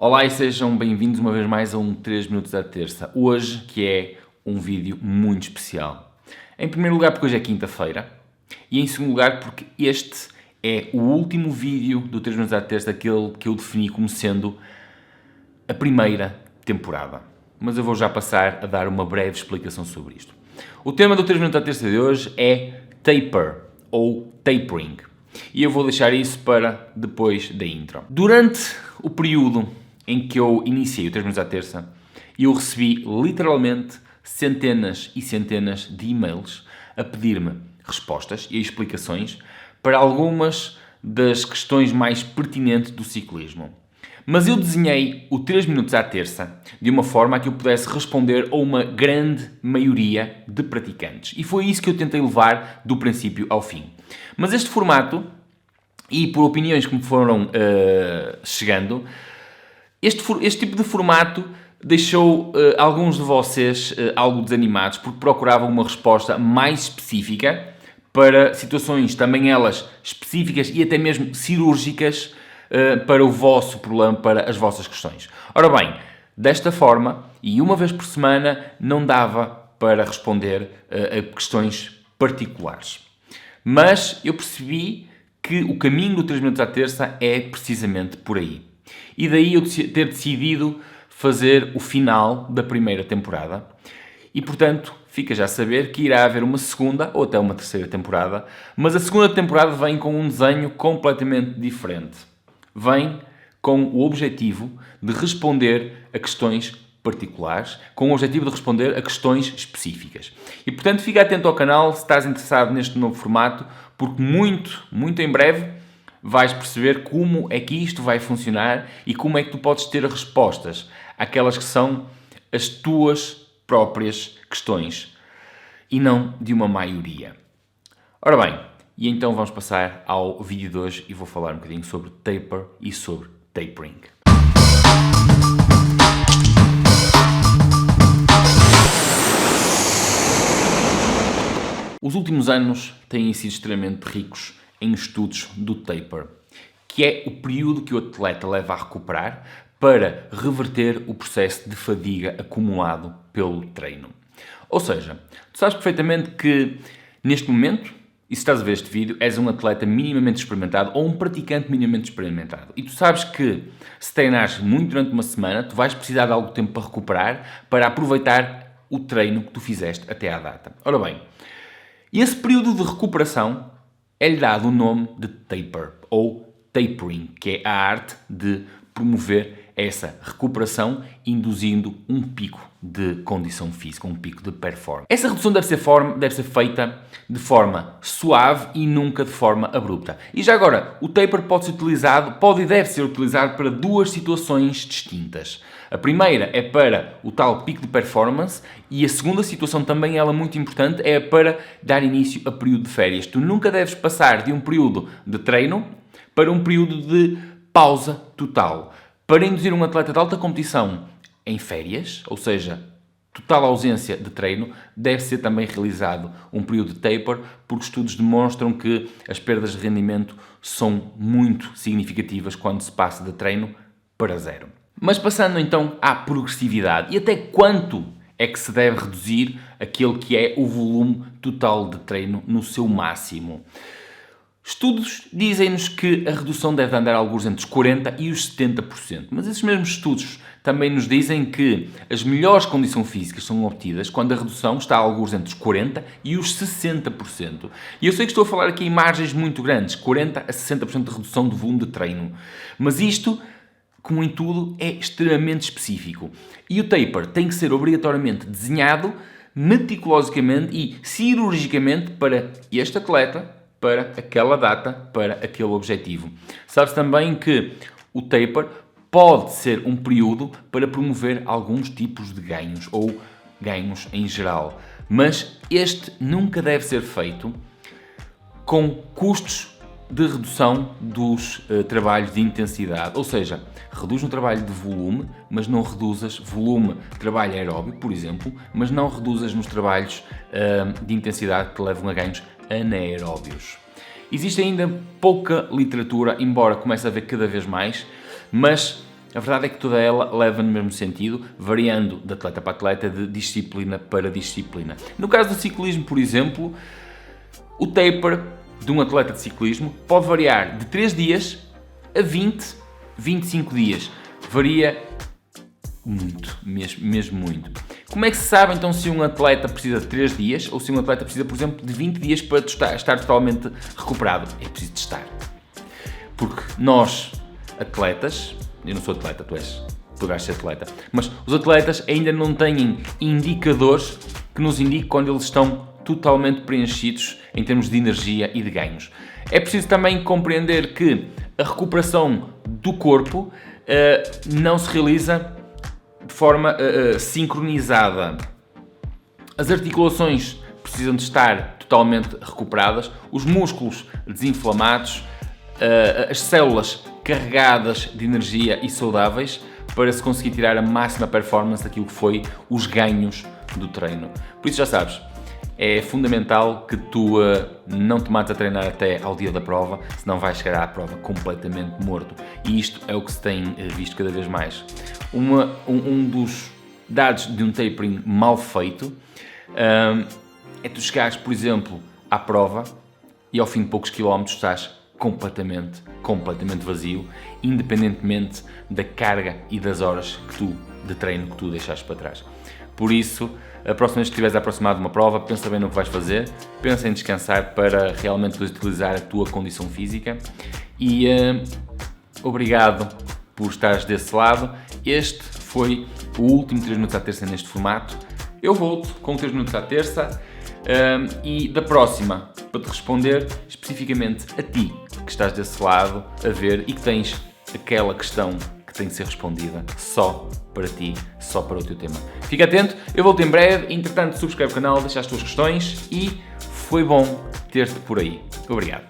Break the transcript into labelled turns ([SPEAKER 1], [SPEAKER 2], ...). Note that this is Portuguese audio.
[SPEAKER 1] Olá e sejam bem-vindos uma vez mais a um 3 minutos à terça. Hoje, que é um vídeo muito especial. Em primeiro lugar porque hoje é quinta-feira e em segundo lugar porque este é o último vídeo do 3 minutos à terça, aquele que eu defini como sendo a primeira temporada. Mas eu vou já passar a dar uma breve explicação sobre isto. O tema do 3 minutos à terça de hoje é taper ou tapering. E eu vou deixar isso para depois da intro. Durante o período em que eu iniciei o 3 minutos à terça, eu recebi literalmente centenas e centenas de e-mails a pedir-me respostas e explicações para algumas das questões mais pertinentes do ciclismo. Mas eu desenhei o 3 minutos à terça de uma forma a que eu pudesse responder a uma grande maioria de praticantes. E foi isso que eu tentei levar do princípio ao fim. Mas este formato, e por opiniões que me foram chegando, este tipo de formato deixou alguns de vocês algo desanimados porque procuravam uma resposta mais específica para situações também elas específicas e até mesmo cirúrgicas para o vosso problema, para as vossas questões. Ora bem, desta forma, e uma vez por semana, não dava para responder a questões particulares. Mas eu percebi que o caminho do 3 minutos à terça é precisamente por aí. E daí eu ter decidido fazer o final da primeira temporada. E, portanto, fica já a saber que irá haver uma segunda ou até uma terceira temporada, mas a segunda temporada vem com um desenho completamente diferente. Vem com o objetivo de responder a questões particulares, com o objetivo de responder a questões específicas. E, portanto, fica atento ao canal se estás interessado neste novo formato, porque muito em breve vais perceber como é que isto vai funcionar e como é que tu podes ter respostas àquelas que são as tuas próprias questões e não de uma maioria. Ora bem, e então vamos passar ao vídeo de hoje e vou falar um bocadinho sobre taper e sobre tapering. Os últimos anos têm sido extremamente ricos em estudos do taper, que é o período que o atleta leva a recuperar para reverter o processo de fadiga acumulado pelo treino. Ou seja, tu sabes perfeitamente que neste momento, e se estás a ver este vídeo, és um atleta minimamente experimentado ou um praticante minimamente experimentado. E tu sabes que se treinares muito durante uma semana, tu vais precisar de algum tempo para recuperar, para aproveitar o treino que tu fizeste até à data. Ora bem, esse período de recuperação é-lhe dado o nome de taper ou tapering, que é a arte de promover essa recuperação induzindo um pico de condição física, um pico de performance. Essa redução deve ser feita de forma suave e nunca de forma abrupta. E já agora, o taper pode e deve ser utilizado para duas situações distintas. A primeira é para o tal pico de performance e a segunda situação, também ela muito importante, é para dar início a período de férias. Tu nunca deves passar de um período de treino para um período de pausa total. Para induzir um atleta de alta competição em férias, ou seja, total ausência de treino, deve ser também realizado um período de taper, porque estudos demonstram que as perdas de rendimento são muito significativas quando se passa de treino para zero. Mas passando então à progressividade, e até quanto é que se deve reduzir aquele que é o volume total de treino no seu máximo? Estudos dizem-nos que a redução deve andar alguns entre os 40% e os 70%, mas esses mesmos estudos também nos dizem que as melhores condições físicas são obtidas quando a redução está a alguns entre os 40% e os 60%. E eu sei que estou a falar aqui em margens muito grandes, 40% a 60% de redução do volume de treino, mas isto, como em tudo, é extremamente específico. E o taper tem que ser obrigatoriamente desenhado meticulosamente e cirurgicamente para este atleta, para aquela data, para aquele objetivo. Sabe-se também que o taper pode ser um período para promover alguns tipos de ganhos ou ganhos em geral, mas este nunca deve ser feito com custos de redução dos trabalhos de intensidade, ou seja, reduz no trabalho de volume, mas não reduzas volume de trabalho aeróbico, por exemplo, mas não reduzas nos trabalhos de intensidade que levam a ganhos anaeróbios. Existe ainda pouca literatura, embora comece a haver cada vez mais, mas A verdade é que toda ela leva no mesmo sentido, variando de atleta para atleta, de disciplina para disciplina. No caso do ciclismo, por exemplo, o taper de um atleta de ciclismo pode variar de 3 dias a 20, 25 dias. Varia muito, mesmo muito. Como é que se sabe então se um atleta precisa de 3 dias ou se um atleta precisa, por exemplo, de 20 dias para estar totalmente recuperado? É preciso testar. Porque nós, atletas, eu não sou atleta, tu vais ser atleta, mas os atletas ainda não têm indicadores que nos indiquem quando eles estão totalmente preenchidos em termos de energia e de ganhos. É preciso também compreender que a recuperação do corpo não se realiza de forma sincronizada. As articulações precisam de estar totalmente recuperadas, os músculos desinflamados, as células carregadas de energia e saudáveis para se conseguir tirar a máxima performance daquilo que foi os ganhos do treino. Por isso já sabes, é fundamental que tu não te mates a treinar até ao dia da prova, senão vais chegar à prova completamente morto. E isto é o que se tem visto cada vez mais. Um dos dados de um tapering mal feito é tu chegares, por exemplo, à prova e ao fim de poucos quilómetros estás completamente vazio, independentemente da carga e das horas de treino que tu deixaste para trás. Por isso, a próxima vez que estiveres aproximado de uma prova, pensa bem no que vais fazer, pensa em descansar para realmente utilizar a tua condição física e obrigado por estares desse lado. Este foi o último 3 minutos à terça neste formato. Eu volto com 3 minutos à terça e da próxima, para te responder especificamente a ti que estás desse lado a ver e que tens aquela questão que tem de ser respondida só para ti, só para o teu tema. Fica atento, eu volto em breve. Entretanto, subscreve o canal, deixa as tuas questões e foi bom ter-te por aí. Obrigado.